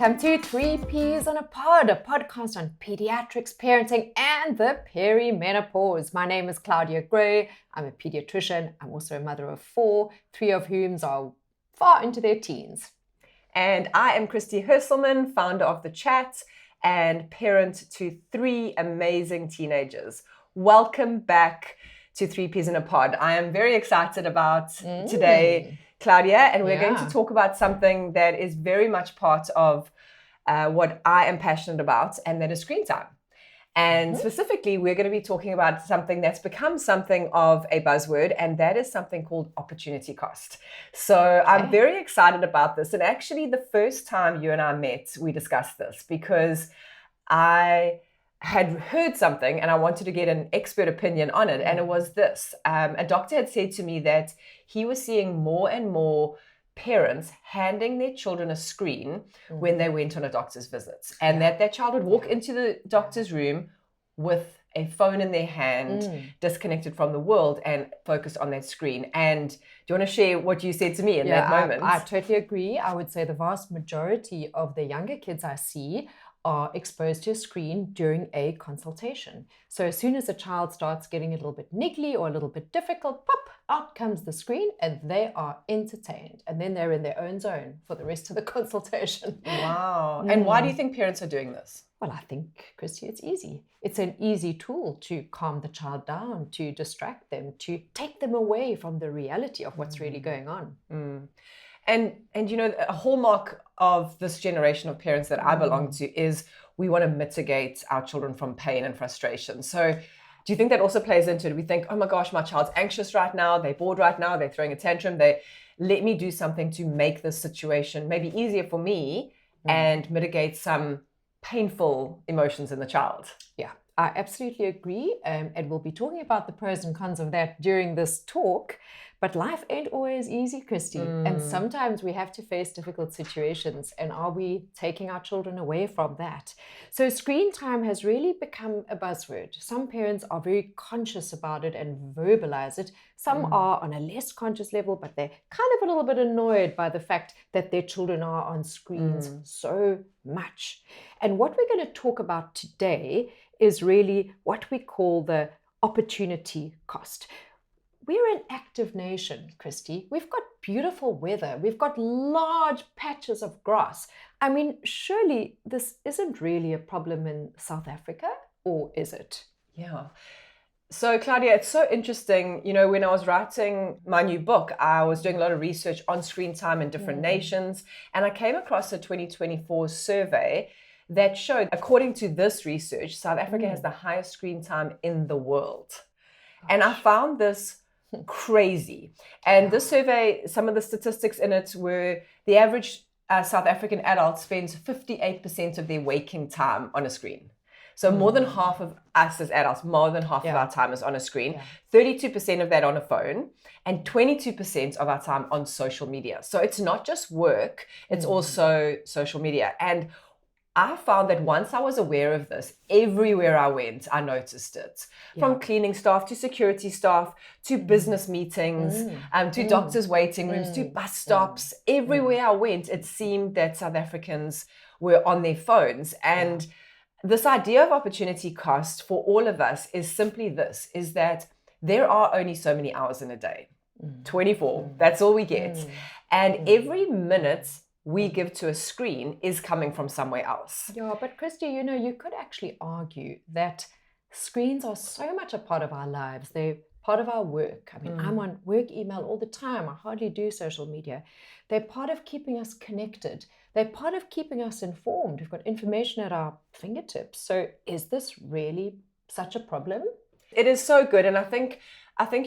Welcome to 3Ps on a Pod, a podcast on pediatrics, parenting, and the perimenopause. My name is Claudia Gray. I'm a pediatrician. I'm also a mother of four, three of whom are far into their teens. And I am Christy Herselman, founder of The Chat and parent to three amazing teenagers. Welcome back to 3Ps in a Pod. I am very excited about today, Claudia, and we're going to talk about something that is very much part of what I am passionate about, and that is screen time. And specifically, we're going to be talking about something that's become something of a buzzword, and that is something called opportunity cost. So I'm very excited about this. And actually, the first time you and I met, we discussed this because I had heard something and I wanted to get an expert opinion on it. And it was this. A doctor had said to me that he was seeing more and more parents handing their children a screen when they went on a doctor's visit, and that their child would walk into the doctor's room with a phone in their hand, disconnected from the world and focused on that screen. And do you want to share what you said to me in that moment? I totally agree. I would say the vast majority of the younger kids I see are exposed to a screen during a consultation. So as soon as a child starts getting a little bit niggly or a little bit difficult, pop, out comes the screen and they are entertained. And then they're in their own zone for the rest of the consultation. Wow. And why do you think parents are doing this? Well, I think, Christy, it's easy. It's an easy tool to calm the child down, to distract them, to take them away from the reality of what's really going on. And you know, a hallmark of this generation of parents that I belong to is we want to mitigate our children from pain and frustration. So do you think that also plays into it? We think, oh my gosh, my child's anxious right now, they're bored right now, they're throwing a tantrum, let me do something to make this situation maybe easier for me and mitigate some painful emotions in the child. Yeah, I absolutely agree. And we'll be talking about the pros and cons of that during this talk. But life ain't always easy, Christy. And sometimes we have to face difficult situations. And are we taking our children away from that? So screen time has really become a buzzword. Some parents are very conscious about it and verbalize it. Some are on a less conscious level, but they're kind of a little bit annoyed by the fact that their children are on screens so much. And what we're going to talk about today is really what we call the opportunity cost. We're an active nation, Christy. We've got beautiful weather. We've got large patches of grass. I mean, surely this isn't really a problem in South Africa, or is it? Yeah. So, Claudia, it's so interesting. You know, when I was writing my new book, I was doing a lot of research on screen time in different nations. And I came across a 2024 survey that showed, according to this research, South Africa has the highest screen time in the world. And I found this crazy. And this survey, some of the statistics in it were the average South African adult spends 58% of their waking time on a screen. So more than half of us as adults, more than half of our time is on a screen, 32% of that on a phone, and 22% of our time on social media. So it's not just work, it's also social media. And I found that once I was aware of this, everywhere I went, I noticed it. From cleaning staff to security staff to business meetings, to doctors' waiting rooms, to bus stops. Everywhere I went, it seemed that South Africans were on their phones. And this idea of opportunity cost for all of us is simply this, is that there are only so many hours in a day. 24, that's all we get. And every minute we give to a screen is coming from somewhere else. Yeah, but Christy, you know, you could actually argue that screens are so much a part of our lives. They're part of our work. I mean, I'm on work email all the time. I hardly do social media. They're part of keeping us connected. They're part of keeping us informed. We've got information at our fingertips. So is this really such a problem? It is so good. And I think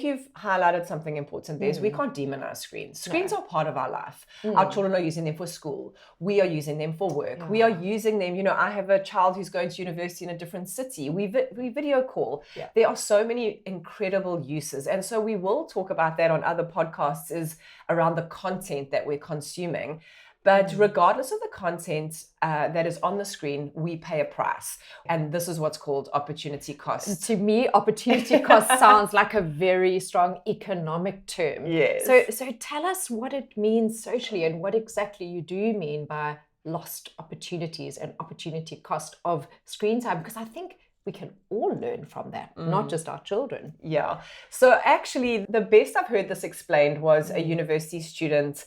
you've highlighted something important there is we can't demonize screens. Screens are part of our life. Our children are using them for school. We are using them for work. We are using them. You know, I have a child who's going to university in a different city. We video call. There are so many incredible uses. And so we will talk about that on other podcasts, is around the content that we're consuming. But regardless of the content that is on the screen, we pay a price. And this is what's called opportunity cost. To me, opportunity cost sounds like a very strong economic term. Yes. So tell us what it means socially and what exactly you do mean by lost opportunities and opportunity cost of screen time, because I think we can all learn from that, not just our children. Yeah. So actually, the best I've heard this explained was a university student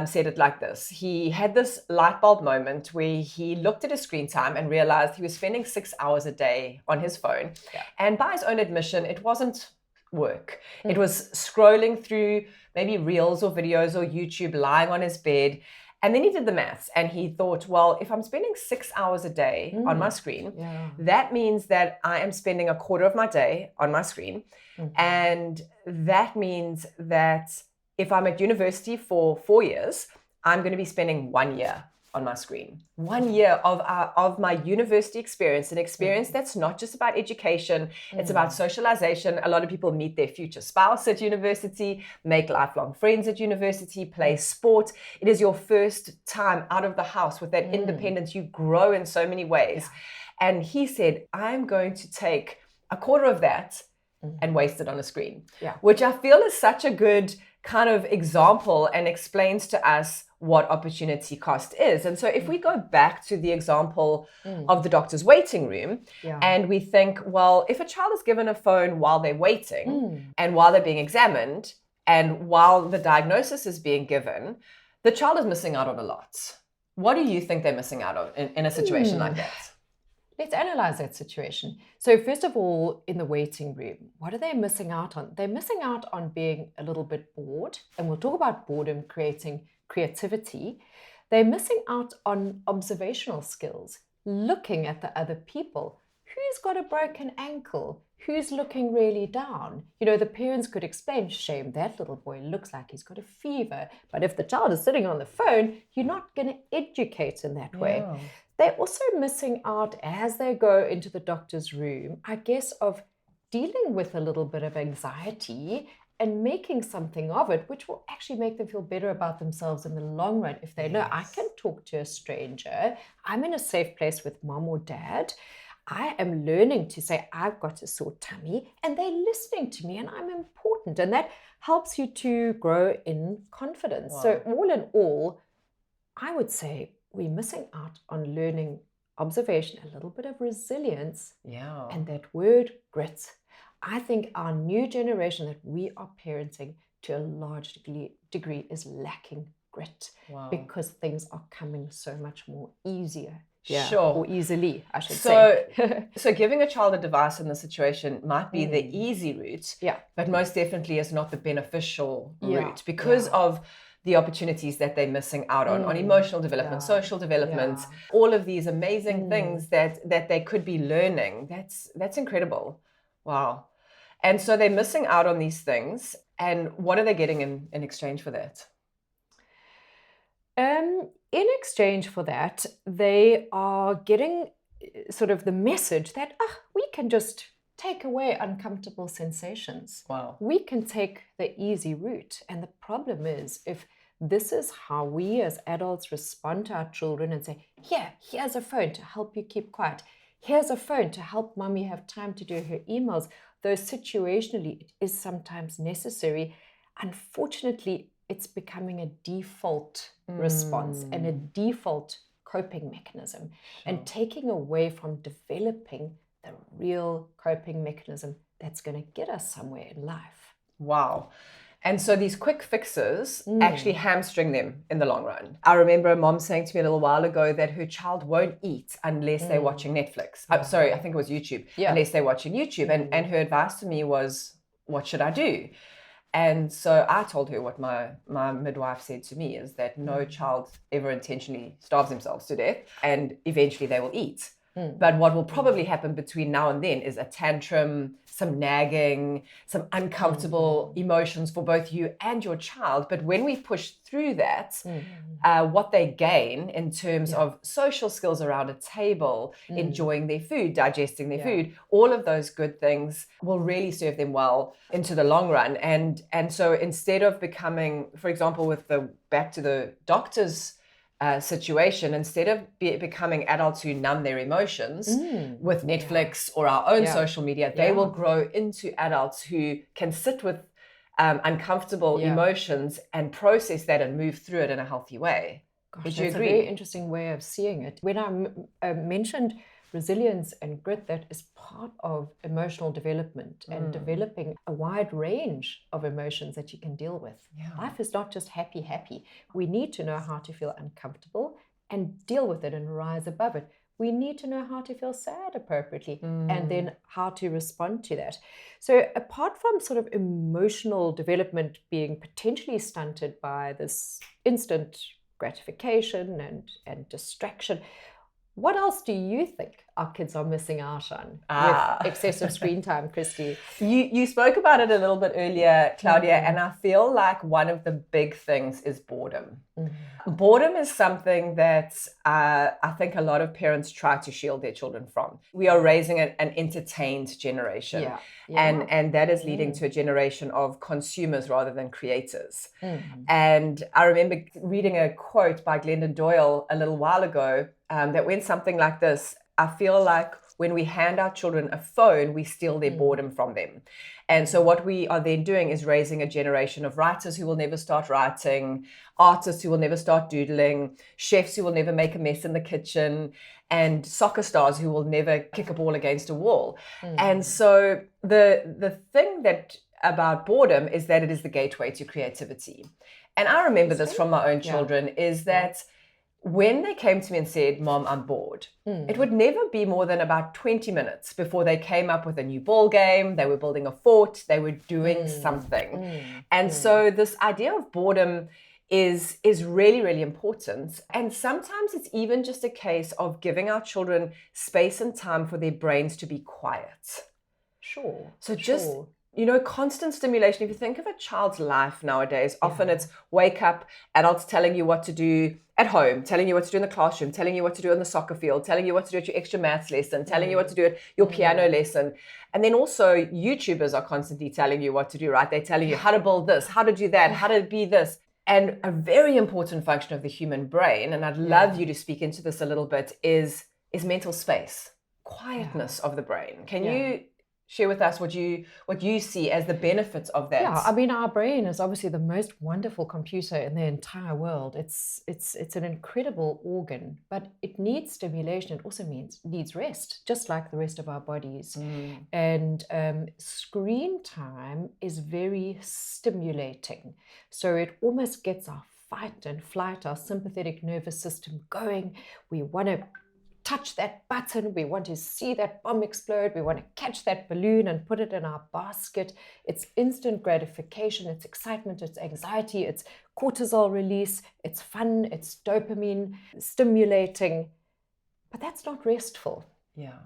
said it like this. He had this light bulb moment where he looked at his screen time and realized he was spending 6 hours a day on his phone. Yeah. And by his own admission, it wasn't work. It was scrolling through maybe reels or videos or YouTube, lying on his bed. And then he did the maths and he thought, well, if I'm spending 6 hours a day on my screen, that means that I am spending a quarter of my day on my screen. And that means that if I'm at university for 4 years, I'm going to be spending 1 year on my screen. 1 year of my university experience, an experience that's not just about education, it's about socialization. A lot of people meet their future spouse at university, make lifelong friends at university, play sport. It is your first time out of the house with that independence. You grow in so many ways. And he said, I'm going to take a quarter of that and waste it on a screen, which I feel is such a good kind of example and explains to us what opportunity cost is. And so if we go back to the example of the doctor's waiting room and we think, well, if a child is given a phone while they're waiting and while they're being examined and while the diagnosis is being given, the child is missing out on a lot. What do you think they're missing out on in a situation like that? Let's analyze that situation. So first of all, in the waiting room, what are they missing out on? They're missing out on being a little bit bored, and we'll talk about boredom creating creativity. They're missing out on observational skills, looking at the other people. Who's got a broken ankle? Who's looking really down? You know, the parents could explain, shame, that little boy looks like he's got a fever. But if the child is sitting on the phone, you're not going to educate in that way. They're also missing out as they go into the doctor's room, I guess, of dealing with a little bit of anxiety and making something of it, which will actually make them feel better about themselves in the long run. If they know, I can talk to a stranger, I'm in a safe place with mom or dad, I am learning to say, I've got a sore tummy, and they're listening to me, and I'm important. And that helps you to grow in confidence. So all in all, I would say, we're missing out on learning observation, a little bit of resilience, and that word grit. I think our new generation that we are parenting to a large degree is lacking grit because things are coming so much more easier. Or easily, I should say. So giving a child a device in the situation might be the easy route, but most definitely is not the beneficial route because of the opportunities that they're missing out on emotional development, social development, all of these amazing things that they could be learning. That's incredible. Wow. And so they're missing out on these things. And what are they getting in exchange for that? In exchange for that, they are getting sort of the message that we can just take away uncomfortable sensations. We can take the easy route. And the problem is, if this is how we as adults respond to our children and say, here's a phone to help you keep quiet. Here's a phone to help mommy have time to do her emails. Though situationally it is sometimes necessary, unfortunately, it's becoming a default response and a default coping mechanism and taking away from developing the real coping mechanism that's going to get us somewhere in life. Wow. And so these quick fixes actually hamstring them in the long run. I remember a mom saying to me a little while ago that her child won't eat unless they're watching Netflix. Sorry, I think it was YouTube. Unless they're watching YouTube. And her advice to me was, what should I do? And so I told her what my midwife said to me is that no child ever intentionally starves themselves to death, and eventually they will eat. But what will probably happen between now and then is a tantrum, some nagging, some uncomfortable emotions for both you and your child. But when we push through that, what they gain in terms of social skills around a table, enjoying their food, digesting their food, all of those good things will really serve them well into the long run. And so instead of becoming, for example, back to the doctor's situation, instead of becoming adults who numb their emotions with Netflix or our own social media, they will grow into adults who can sit with uncomfortable emotions and process that and move through it in a healthy way. Gosh, Would you that's agree? a very interesting way of seeing it. When I mentioned resilience and grit, that is part of emotional development and developing a wide range of emotions that you can deal with. Yeah. Life is not just happy, happy. We need to know how to feel uncomfortable and deal with it and rise above it. We need to know how to feel sad appropriately and then how to respond to that. So apart from sort of emotional development being potentially stunted by this instant gratification and distraction, what else do you think our kids are missing out on with excessive screen time, Christy? You spoke about it a little bit earlier, Claudia, and I feel like one of the big things is boredom. Boredom is something that I think a lot of parents try to shield their children from. We are raising an entertained generation, and that is leading to a generation of consumers rather than creators. And I remember reading a quote by Glennon Doyle a little while ago that went something like this: I feel like when we hand our children a phone, we steal their boredom from them. And so what we are then doing is raising a generation of writers who will never start writing, artists who will never start doodling, chefs who will never make a mess in the kitchen, and soccer stars who will never kick a ball against a wall. And so the thing that about boredom is that it is the gateway to creativity. And I remember this from my own children, is that when they came to me and said, Mom, I'm bored, it would never be more than about 20 minutes before they came up with a new ball game, they were building a fort, they were doing something. And so this idea of boredom is really, really important. And sometimes it's even just a case of giving our children space and time for their brains to be quiet. Sure. So just, constant stimulation. If you think of a child's life nowadays, often it's wake up, adults telling you what to do at home, telling you what to do in the classroom, telling you what to do on the soccer field, telling you what to do at your extra maths lesson, telling you what to do at your piano lesson. And then also YouTubers are constantly telling you what to do, right? They're telling you how to build this, how to do that, how to be this. And a very important function of the human brain, and I'd love you to speak into this a little bit, is mental space, quietness of the brain. Can you share with us what you see as the benefits of that? Yeah, I mean, our brain is obviously the most wonderful computer in the entire world. It's an incredible organ, but it needs stimulation. It also needs rest, just like the rest of our bodies. And screen time is very stimulating. So it almost gets our fight and flight, our sympathetic nervous system going. We want to touch that button, we want to see that bomb explode, we want to catch that balloon and put it in our basket. It's instant gratification, it's excitement, it's anxiety, it's cortisol release, it's fun, it's dopamine stimulating, but that's not restful. Yeah.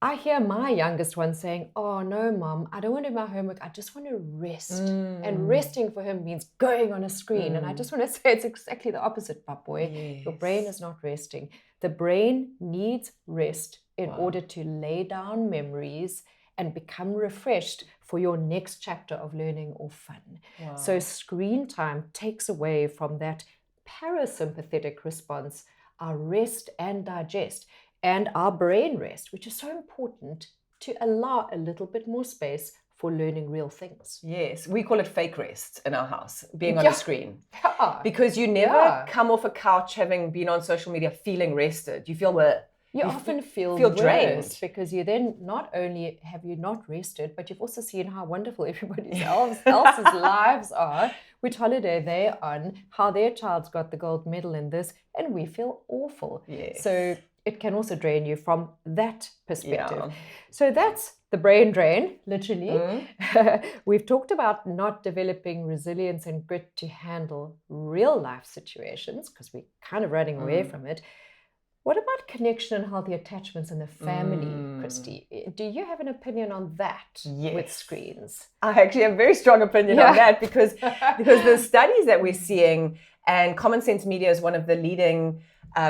I hear my youngest one saying, oh no, Mom, I don't want to do my homework, I just want to rest. And resting for him means going on a screen. And I just want to say it's exactly the opposite, my boy. Yes. Your brain is not resting. The brain needs rest in order to lay down memories and become refreshed for your next chapter of learning or fun. So screen time takes away from that parasympathetic response, our rest and digest, and our brain rest, which is so important to allow a little bit more space for learning real things. Yes, we call it fake rest in our house, being on a screen. Because you never come off a couch having been on social media feeling rested. You feel You often feel drained because you then not only have you not rested, but you've also seen how wonderful everybody else's lives are, which holiday they're on, how their child's got the gold medal in this, and we feel awful. Yes. So it can also drain you from that perspective. So that's the brain drain, literally. We've talked about not developing resilience and grit to handle real life situations because we're kind of running away from it. What about connection and healthy attachments in the family, Christy? Do you have an opinion on that with screens? I actually have a very strong opinion on that because the studies that we're seeing, and Common Sense Media is one of the leading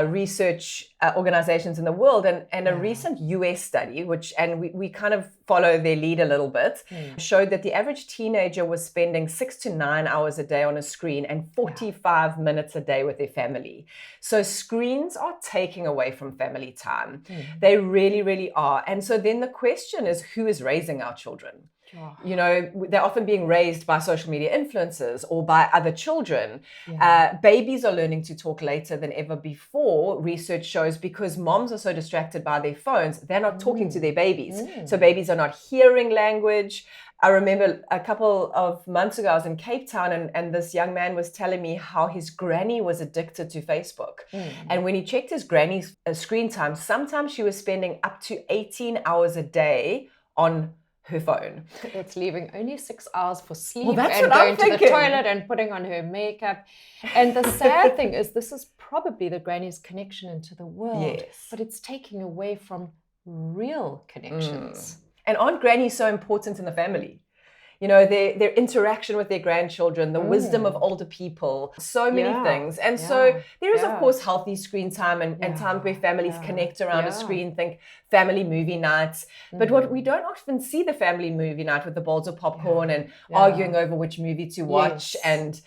research organizations in the world, and a recent US study, and we kind of follow their lead a little bit, showed that the average teenager was spending 6 to 9 hours a day on a screen and 45 minutes a day with their family. So screens are taking away from family time. They really, really are. And so then the question is, who is raising our children? Oh. You know, they're often being raised by social media influencers or by other children. Babies are learning to talk later than ever before, research shows, because moms are so distracted by their phones, they're not talking to their babies. So babies are not hearing language. I remember a couple of months ago, I was in Cape Town, and this young man was telling me how his granny was addicted to Facebook. And when he checked his granny's screen time, sometimes she was spending up to 18 hours a day on her phone. It's leaving only 6 hours for sleep, Well, that's and what I'm going to the thinking. toilet and putting on her makeup. And the sad thing is, this is probably the granny's connection into the world, Yes. but it's taking away from real connections. And aren't grannies so important in the family? You know, their interaction with their grandchildren, the wisdom of older people, so many things. And so there is, of course, healthy screen time and time where families connect around a screen, think family movie nights. But what we don't often see the family movie night with the bowls of popcorn and arguing over which movie to watch and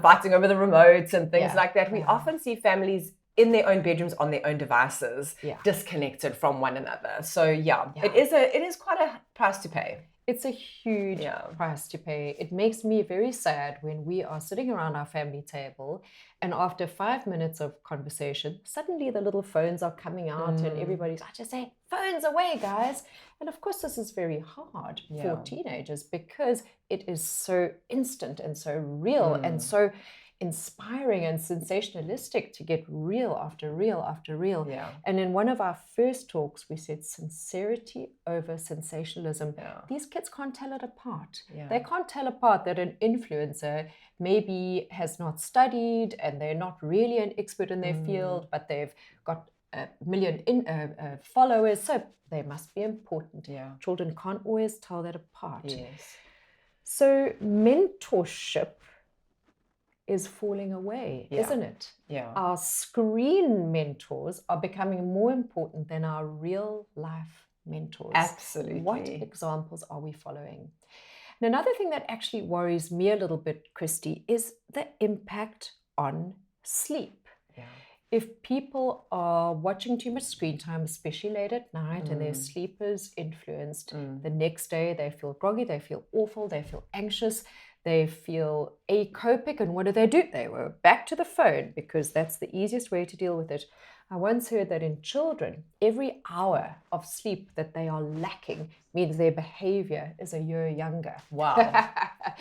fighting over the remotes and things like that. We often see families in their own bedrooms on their own devices, disconnected from one another. So it is quite a price to pay. It's a huge price to pay. It makes me very sad when we are sitting around our family table and after 5 minutes of conversation, suddenly the little phones are coming out and everybody's, I just say, phones away, guys. And of course, this is very hard for teenagers because it is so instant and so real and so inspiring and sensationalistic to get reel after reel after reel. And in one of our first talks, we said sincerity over sensationalism. These kids can't tell it apart. They can't tell apart that an influencer maybe has not studied and they're not really an expert in their field, but they've got a million followers, so they must be important. Children can't always tell that apart. So mentorship is falling away, isn't it? Our screen mentors are becoming more important than our real life mentors. Absolutely. What examples are we following? And another thing that actually worries me a little bit, Christy, is the impact on sleep. If people are watching too much screen time, especially late at night, and their sleep is influenced, the next day they feel groggy, they feel awful, they feel anxious, they feel acopic, and what do? They go back to the phone because that's the easiest way to deal with it. I once heard that in children, every hour of sleep that they are lacking means their behavior is a year younger. Wow.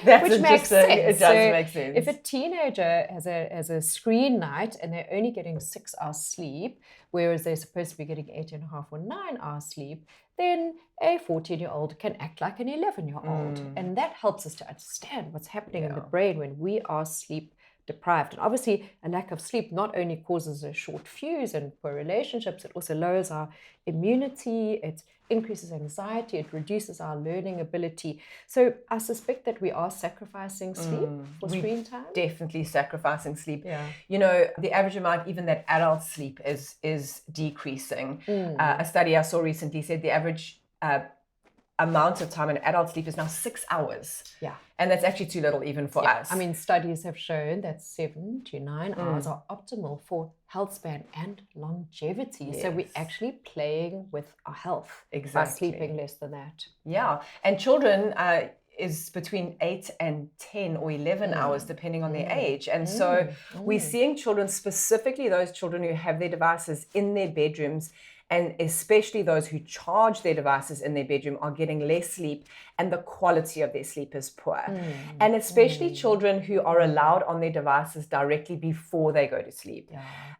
Which makes sense. It does make sense. If a teenager has a screen night and they're only getting 6 hours sleep, whereas they're supposed to be getting 8.5 or 9 hours sleep, then a 14-year-old can act like an 11-year-old. And that helps us to understand what's happening in the brain when we are sleep deprived. And obviously, a lack of sleep not only causes a short fuse and poor relationships, it also lowers our immunity, it increases anxiety, it reduces our learning ability. So I suspect that we are sacrificing sleep for screen time. Definitely sacrificing sleep. You know, the average amount even that adults sleep is decreasing. A study I saw recently said the average amount of time an adult sleep is now 6 hours. And that's actually too little even for us. I mean, studies have shown that 7 to 9 hours are optimal for health span and longevity. So we're actually playing with our health by sleeping less than that. And children is between 8 and 10 or 11 hours, depending on their age. And so we're seeing children, specifically those children who have their devices in their bedrooms, and especially those who charge their devices in their bedroom, are getting less sleep, and the quality of their sleep is poor. And especially children who are allowed on their devices directly before they go to sleep.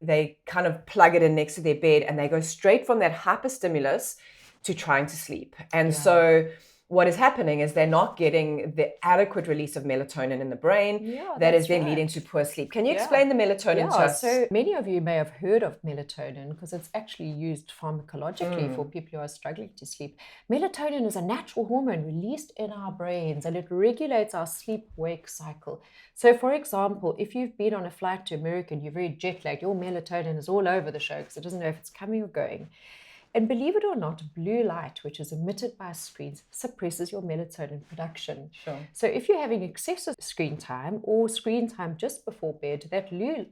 They kind of plug it in next to their bed and they go straight from that hyperstimulus to trying to sleep. And so what is happening is they're not getting the adequate release of melatonin in the brain. That is then leading to poor sleep. Can you explain the melatonin to us? So many of you may have heard of melatonin because it's actually used pharmacologically for people who are struggling to sleep. Melatonin is a natural hormone released in our brains and it regulates our sleep-wake cycle. So for example, if you've been on a flight to America and you're very jet-lagged, your melatonin is all over the show because it doesn't know if it's coming or going. And believe it or not, blue light, which is emitted by screens, suppresses your melatonin production. So if you're having excessive screen time or screen time just before bed, that blue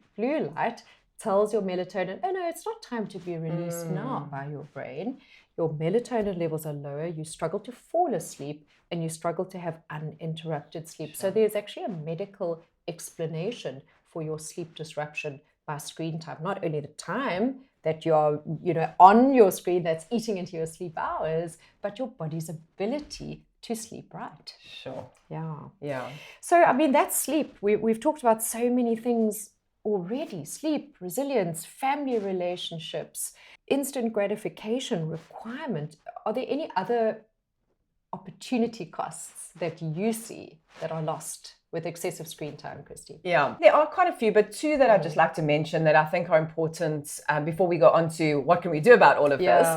light tells your melatonin, oh no, it's not time to be released now by your brain. your melatonin levels are lower, you struggle to fall asleep, and you struggle to have uninterrupted sleep. So there's actually a medical explanation for your sleep disruption by screen time. Not only the time that you're, on your screen that's eating into your sleep hours, but your body's ability to sleep right. Sure. Yeah. So, I mean, that's sleep. We've talked about so many things already: sleep, resilience, family relationships, instant gratification requirement. Are there any other opportunity costs that you see that are lost with excessive screen time, Christy? Yeah, there are quite a few, but two that I'd just like to mention that I think are important before we go on to what can we do about all of this.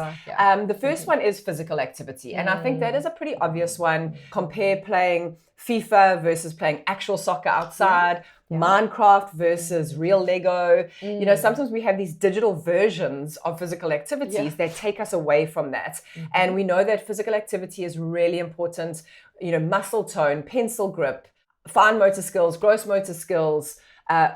The first one is physical activity. And I think that is a pretty obvious one. Compare playing FIFA versus playing actual soccer outside, Minecraft versus real Lego. Sometimes we have these digital versions of physical activities that take us away from that. And we know that physical activity is really important. Muscle tone, pencil grip, fine motor skills, gross motor skills,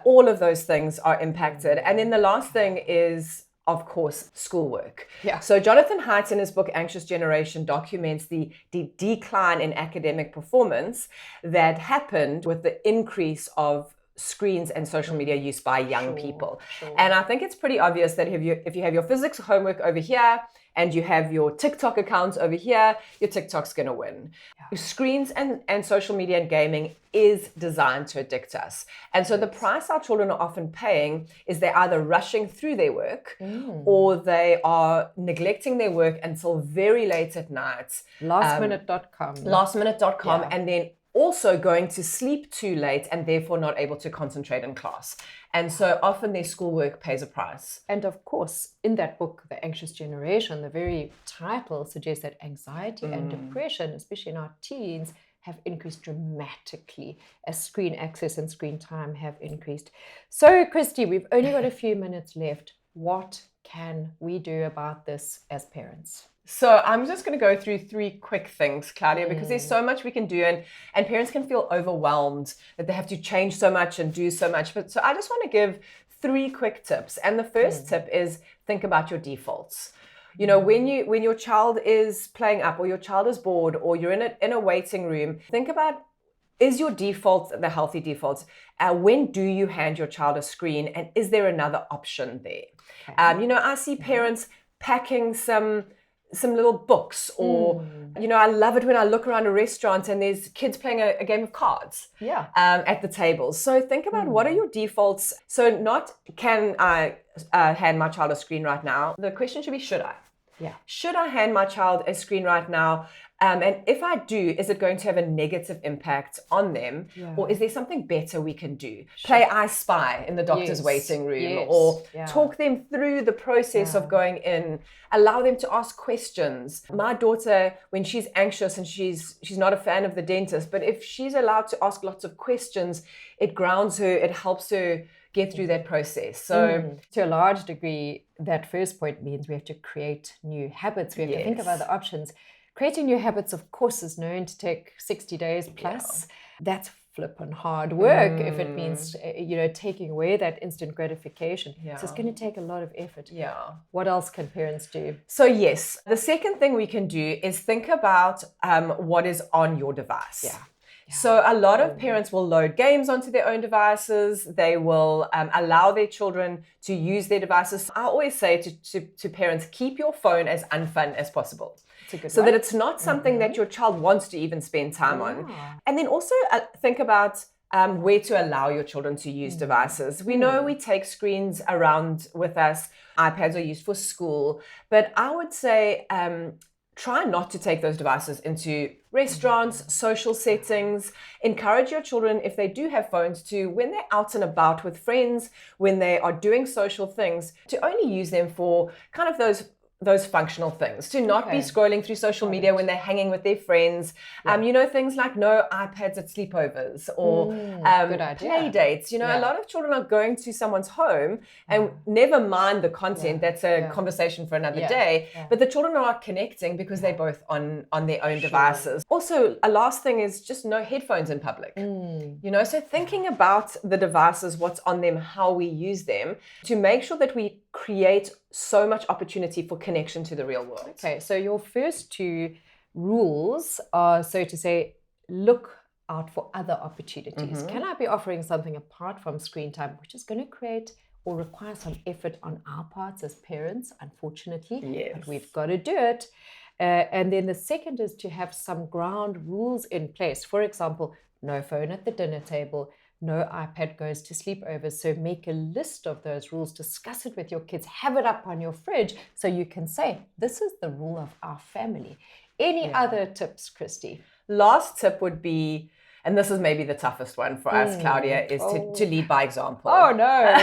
all of those things are impacted. And then the last thing is, of course, schoolwork. So Jonathan Haidt in his book Anxious Generation documents the decline in academic performance that happened with the increase of screens and social media use by young people. And I think it's pretty obvious that if you have your physics homework over here and you have your TikTok accounts over here, your TikTok's going to win. Screens and social media and gaming is designed to addict us. And so the price our children are often paying is they're either rushing through their work or they are neglecting their work until very late at night. Lastminute.com. And then also going to sleep too late and therefore not able to concentrate in class. And so often their schoolwork pays a price. And of course, in that book, The Anxious Generation, the very title suggests that anxiety and depression, especially in our teens, have increased dramatically as screen access and screen time have increased. So, Christy, we've only got a few minutes left. What can we do about this as parents? So I'm just going to go through 3 quick things, Claudia, because there's so much we can do, and parents can feel overwhelmed that they have to change so much and do so much. But so I just want to give 3 quick tips. And the first tip is think about your defaults. When your child is playing up or your child is bored or you're in a waiting room, think about, is your default the healthy default? When do you hand your child a screen, and is there another option there? I see parents packing some little books, or I love it when I look around a restaurant and there's kids playing a game of cards at the tables. So think about what are your defaults. So not can I hand my child a screen right now? The question should be, should I? Should I hand my child a screen right now? And if I do, is it going to have a negative impact on them? Or is there something better we can do? Play I Spy in the doctor's waiting room, or talk them through the process of going in, allow them to ask questions. My daughter, when she's anxious and she's not a fan of the dentist, but if she's allowed to ask lots of questions, it grounds her, it helps her get through that process. So to a large degree, that first point means we have to create new habits. We have to think of other options. Creating new habits, of course, is known to take 60 days plus. That's flippin' hard work if it means, taking away that instant gratification. So it's going to take a lot of effort. What else can parents do? So yes, the second thing we can do is think about what is on your device. So a lot of parents will load games onto their own devices. They will allow their children to use their devices. I always say to parents, keep your phone as unfun as possible. So that it's not something that your child wants to even spend time on. And then also think about where to allow your children to use devices. We know we take screens around with us. iPads are used for school. But I would say try not to take those devices into restaurants, social settings. Encourage your children, if they do have phones, to, when they're out and about with friends, when they are doing social things, to only use them for kind of those functional things, to not be scrolling through social media when they're hanging with their friends. Things like no iPads at sleepovers or play dates. A lot of children are going to someone's home and never mind the content. That's a conversation for another day. But the children are connecting because they're both on their own devices. Also, a last thing is just no headphones in public. So thinking about the devices, what's on them, how we use them, to make sure that we create so much opportunity for connection to the real world. Okay, so your first two rules are, so to say, look out for other opportunities. Can I be offering something apart from screen time, which is going to create or require some effort on our parts as parents, unfortunately, Yes. but we've got to do it. And then the second is to have some ground rules in place. For example, no phone at the dinner table, no iPad goes to sleepovers. So make a list of those rules, discuss it with your kids, have it up on your fridge so you can say, this is the rule of our family. Any other tips, Christy? Last tip would be, and this is maybe the toughest one for us, Claudia, is to lead by example. Oh, no.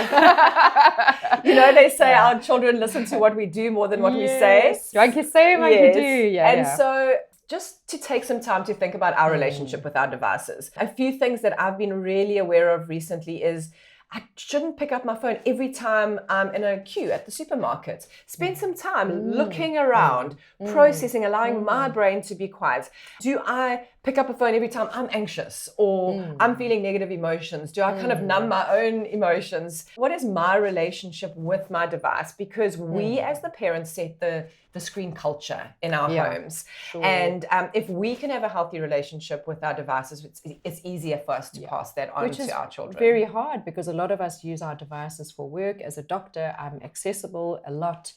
You know, they say our children listen to what we do more than what we say. Like you say, like you do. And so just to take some time to think about our relationship with our devices. A few things that I've been really aware of recently is I shouldn't pick up my phone every time I'm in a queue at the supermarket. Spend some time looking around, processing, allowing my brain to be quiet. Do I pick up a phone every time I'm anxious or I'm feeling negative emotions? Do I kind of numb my own emotions? What is my relationship with my device? Because we as the parents set the screen culture in our homes. Sure. And if we can have a healthy relationship with our devices, it's easier for us to pass that on to our children. Very hard because a lot of us use our devices for work. As a doctor, I'm accessible a lot.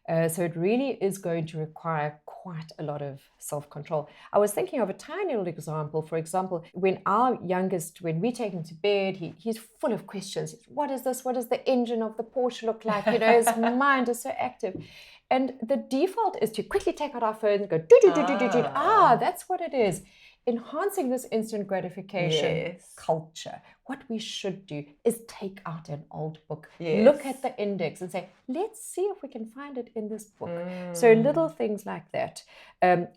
So it really is going to require quite a lot of self-control. I was thinking of a tiny little example. For example, when our youngest, when we take him to bed, he's full of questions. What is this? What does the engine of the Porsche look like? You know, his mind is so active. And the default is to quickly take out our phones and go, do. That's what it is. Enhancing this instant gratification culture. What we should do is take out an old book, look at the index and say, let's see if we can find it in this book. So little things like that.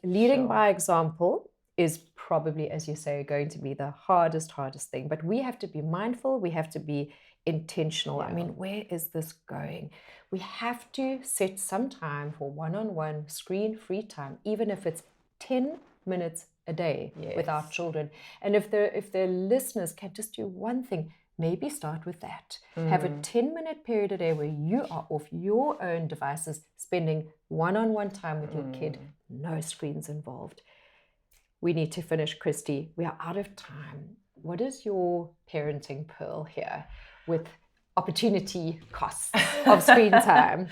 Leading by example is probably, as you say, going to be the hardest thing. But we have to be mindful. We have to be intentional. I mean, where is this going? We have to set some time for one-on-one screen-free time, even if it's 10 minutes a day with our children. And if the listeners can just do one thing, maybe start with that. Have a 10-minute period a day where you are off your own devices, spending one-on-one time with your kid, no screens involved. We need to finish, Christy. We are out of time. What is your parenting pearl here with opportunity costs of screen time?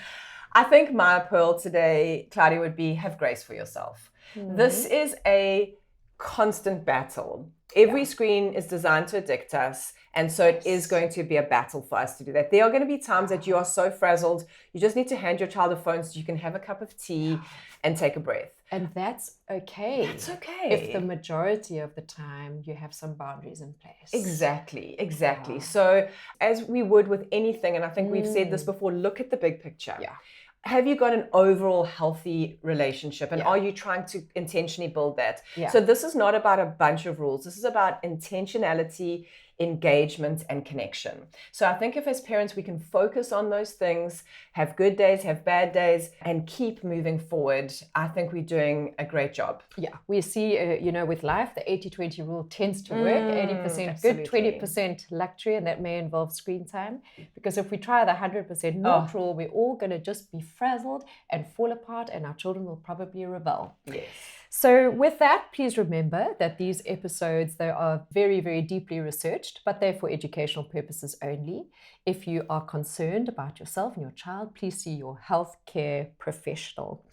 I think my pearl today, Claudia, would be have grace for yourself. This is a constant battle. Every screen is designed to addict us. And so it is going to be a battle for us to do that. There are going to be times that you are so frazzled, you just need to hand your child a phone so you can have a cup of tea and take a breath. And that's okay. That's okay. If the majority of the time you have some boundaries in place. Exactly. Yeah. So as we would with anything, and I think we've said this before, look at the big picture. Yeah. Have you got an overall healthy relationship? And are you trying to intentionally build that? Yeah. So this is not about a bunch of rules. This is about intentionality, engagement, and connection. So I think if as parents we can focus on those things, have good days, have bad days, and keep moving forward, I think we're doing a great job. Yeah, we see, with life, the 80-20 rule tends to work. 80% good, 20% luxury, and that may involve screen time. Because if we try the 100% naught rule, we're all going to just be frazzled and fall apart, and our children will probably rebel. Yes. So with that, please remember that these episodes, they are very, very deeply researched, but they're for educational purposes only. If you are concerned about yourself and your child, please see your healthcare professional.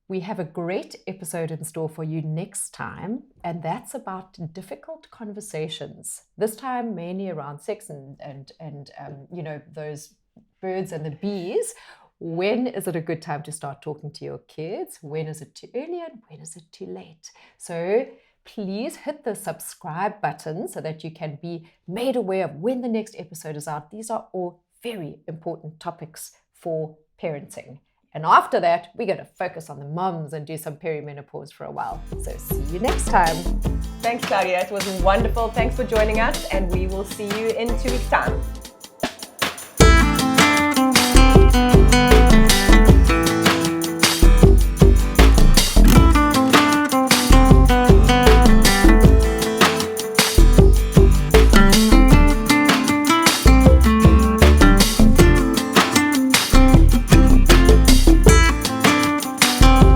We have a great episode in store for you next time, and that's about difficult conversations. This time, mainly around sex and those birds and the bees. When is it a good time to start talking to your kids? When is it too early and when is it too late? So please hit the subscribe button so that you can be made aware of when the next episode is out. These are all very important topics for parenting. And after that, we're going to focus on the moms and do some perimenopause for a while. So see you next time. Thanks, Claudia. It was wonderful. Thanks for joining us, and we will see you in 2 weeks' time.